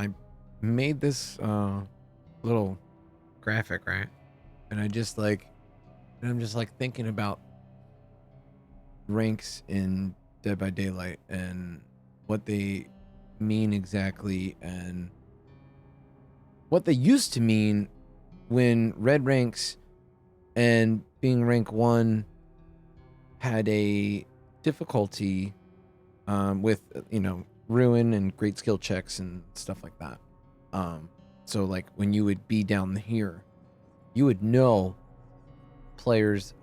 I made this little graphic, right? And I'm just like thinking about ranks in Dead by Daylight and what they mean exactly, and what they used to mean when red ranks and being rank 1 had a difficulty with ruin and great skill checks and stuff like that. So like when you would be down here, you would know players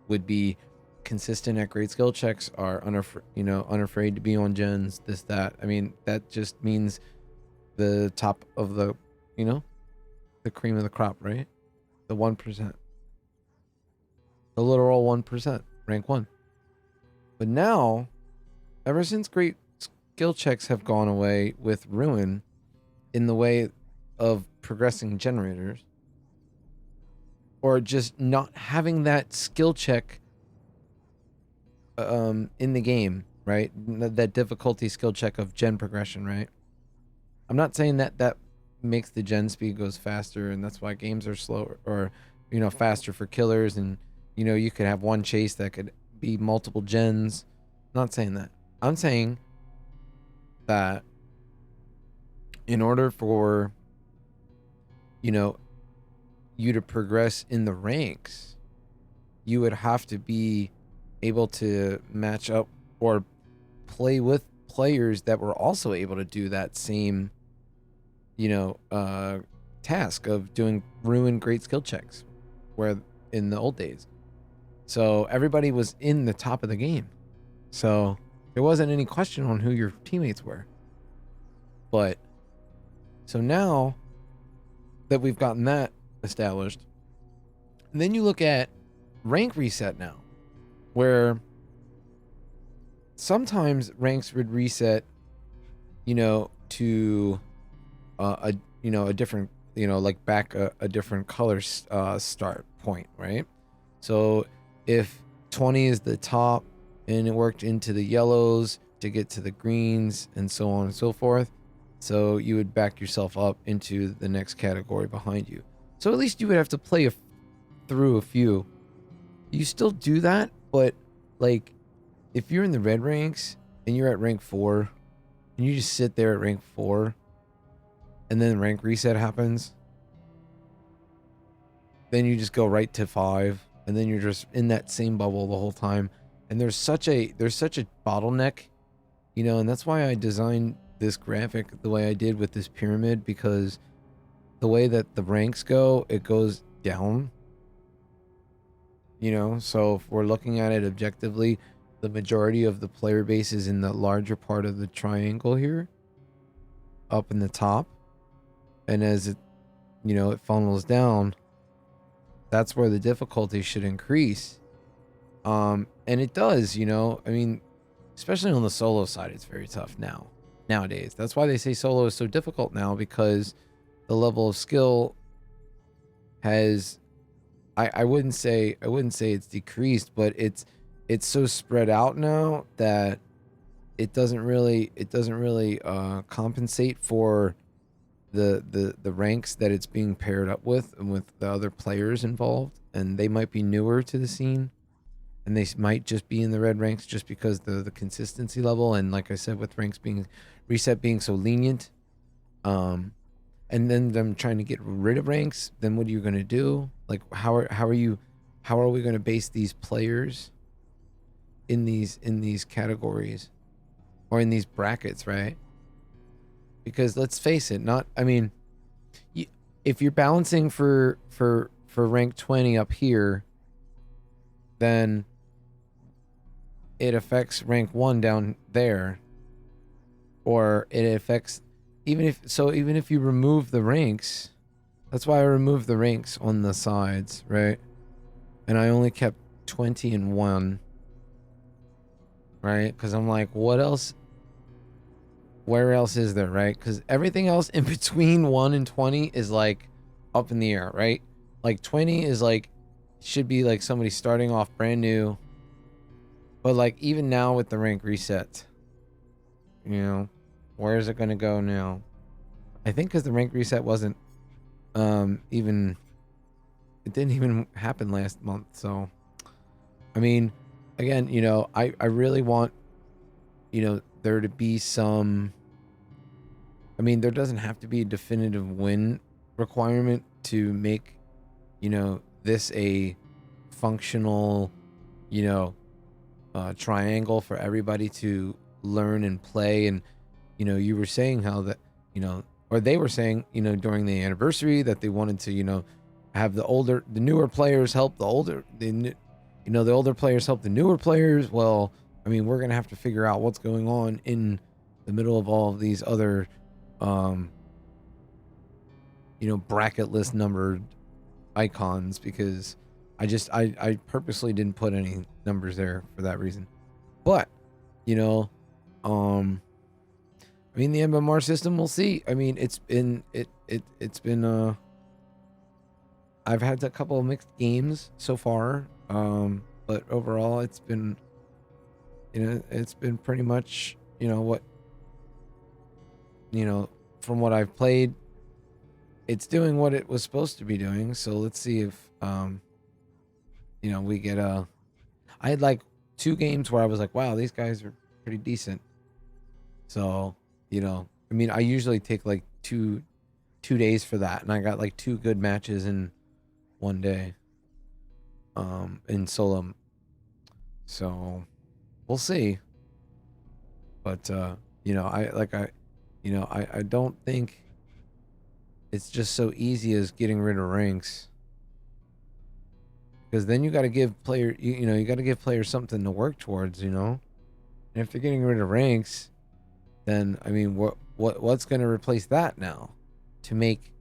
would be consistent at great skill checks, are unafraid to be on gens, this that. I mean, that just means the top of the the cream of the crop, right? The 1%, the literal 1%, rank 1. But now, ever since great skill checks have gone away with ruin in the way of progressing generators, or just not having that skill check in the game, right? That difficulty skill check of gen progression, right? I'm not saying that makes the gen speed goes faster, and that's why games are slower or faster for killers, and you could have one chase that could be multiple gens. I'm not saying that. I'm saying that in order for you to progress in the ranks, you would have to be able to match up or play with players that were also able to do that same task of doing ruin great skill checks, where in the old days. So everybody was in the top of the game, so there wasn't any question on who your teammates were. But so now that we've gotten that established, and then you look at rank reset now, where sometimes ranks would reset to a different like back a different color start point, right? So if 20 is the top and it worked into the yellows to get to the greens and so on and so forth, so you would back yourself up into the next category behind you. So at least you would have to play through a few. You still do that, but like if you're in the red ranks and you're at rank 4 and you just sit there at rank 4 and then rank reset happens, then you just go right to 5, and then you're just in that same bubble the whole time. And there's such a bottleneck, and that's why I designed this graphic the way I did with this pyramid, because the way that the ranks go, it goes down. So if we're looking at it objectively, the majority of the player base is in the larger part of the triangle here, up in the top. And as it, it funnels down, that's where the difficulty should increase. And it does, I mean, especially on the solo side, it's very tough nowadays. That's why they say solo is so difficult now, because the level of skill has, I wouldn't say it's decreased, but it's so spread out now that it doesn't really compensate for the ranks that it's being paired up with, and with the other players involved, and they might be newer to the scene, and they might just be in the red ranks just because the consistency level, and like I said, with ranks being reset being so lenient, and then them trying to get rid of ranks, then what are you going to do? Like how are we going to base these players in these categories or in these brackets, right? Because let's face it, if you're balancing for rank 20 up here, then it affects rank 1 down there, or it affects even if you remove the ranks. That's why I removed the ranks on the sides, right? And I only kept 20 and 1, right? Because I'm like, what else? Where else is there, right? Because everything else in between 1 and 20 is like up in the air, right? Like 20 is like, should be like somebody starting off brand new. But like even now with the rank reset, where is it going to go now? I think because the rank reset wasn't even, it didn't even happen last month. So, I mean, again, you know, I really want, you know, there to be some, I mean, there doesn't have to be a definitive win requirement to make, you know, this a functional, you know, triangle for everybody to learn and play. And, you know, you were saying how that, you know, or they were saying, you know, during the anniversary that they wanted to, you know, have the newer players help the older, you know, the older players help the newer players. Well, I mean, we're going to have to figure out what's going on in the middle of all of these other, you know, bracket list numbered icons, because I purposely didn't put any numbers there for that reason. But, you know, I mean, the MMR system, we'll see. I mean, it's been I've had a couple of mixed games so far. But overall it's been, you know, it's been pretty much, you know, what, you know, from what I've played, it's doing what it was supposed to be doing. So let's see if you know, we get I had like 2 games where I was like, wow, these guys are pretty decent. So, you know, I mean, I usually take like two days for that, and I got like 2 good matches in one day in solo. So we'll see. But you know, I don't think it's just so easy as getting rid of ranks, because then you got to give you know, you got to give players something to work towards, you know. And if they're getting rid of ranks, then I mean, what's going to replace that now to make,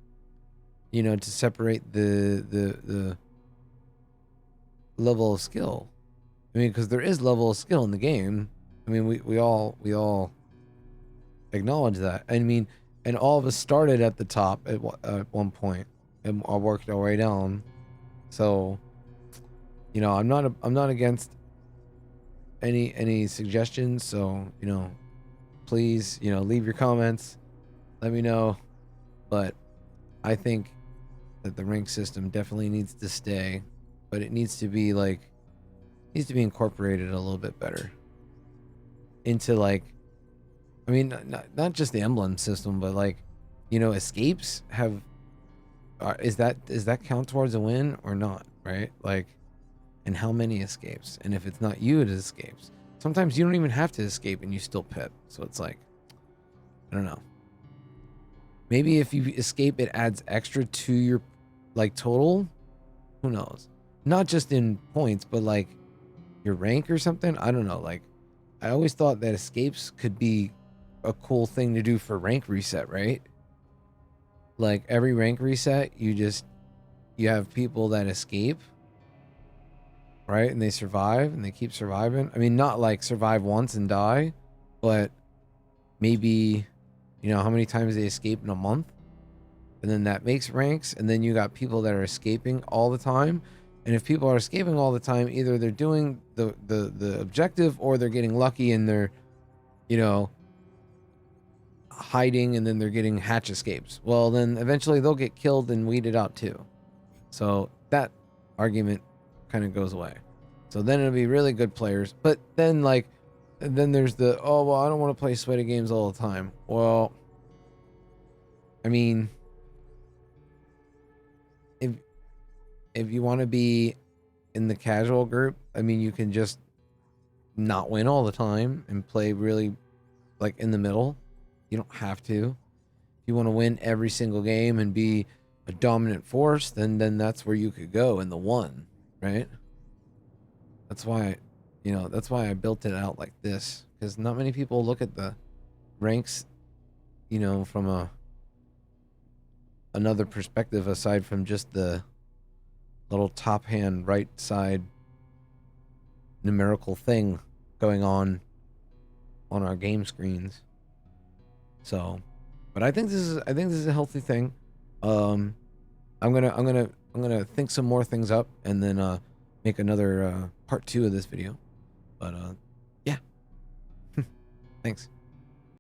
you know, to separate the level of skill? I mean, because there is level of skill in the game. I mean, we all acknowledge that. I mean, and all of us started at the top at one point and I worked our way down. So, you know, I'm not against any suggestions. So, you know, please, you know, leave your comments, let me know. But I think that the rank system definitely needs to stay, but it needs to be incorporated a little bit better into, like, I mean, not just the emblem system, but like, you know, escapes have, is that count towards a win or not, right? Like, and how many escapes? And if it's not you, it escapes. Sometimes you don't even have to escape and you still pip. So it's like, I don't know. Maybe if you escape, it adds extra to your, like, total. Who knows? Not just in points, but like your rank or something. I don't know. Like, I always thought that escapes could be a cool thing to do for rank reset, right? Like every rank reset, you have people that escape, right? And they survive and they keep surviving. I mean, not like survive once and die, but maybe, you know, how many times they escape in a month. And then that makes ranks. And then you got people that are escaping all the time. And if people are escaping all the time, either they're doing the objective or they're getting lucky and they're, you know, hiding and then they're getting hatch escapes. Well, then eventually they'll get killed and weeded out too. So that argument kind of goes away. So then it'll be really good players. But then, like, then there's the, oh, well, I don't want to play sweaty games all the time. Well, I mean, if you want to be in the casual group, I mean, you can just not win all the time and play really, like, in the middle. You don't have to. If you want to win every single game and be a dominant force, then that's where you could go in the one, right? That's why, you know, that's why I built it out like this, because not many people look at the ranks, you know, from another perspective aside from just the little top hand right side numerical thing going on our game screens. So, but I think this is a healthy thing. I'm gonna think some more things up and then make another part 2 of this video. But yeah. Thanks.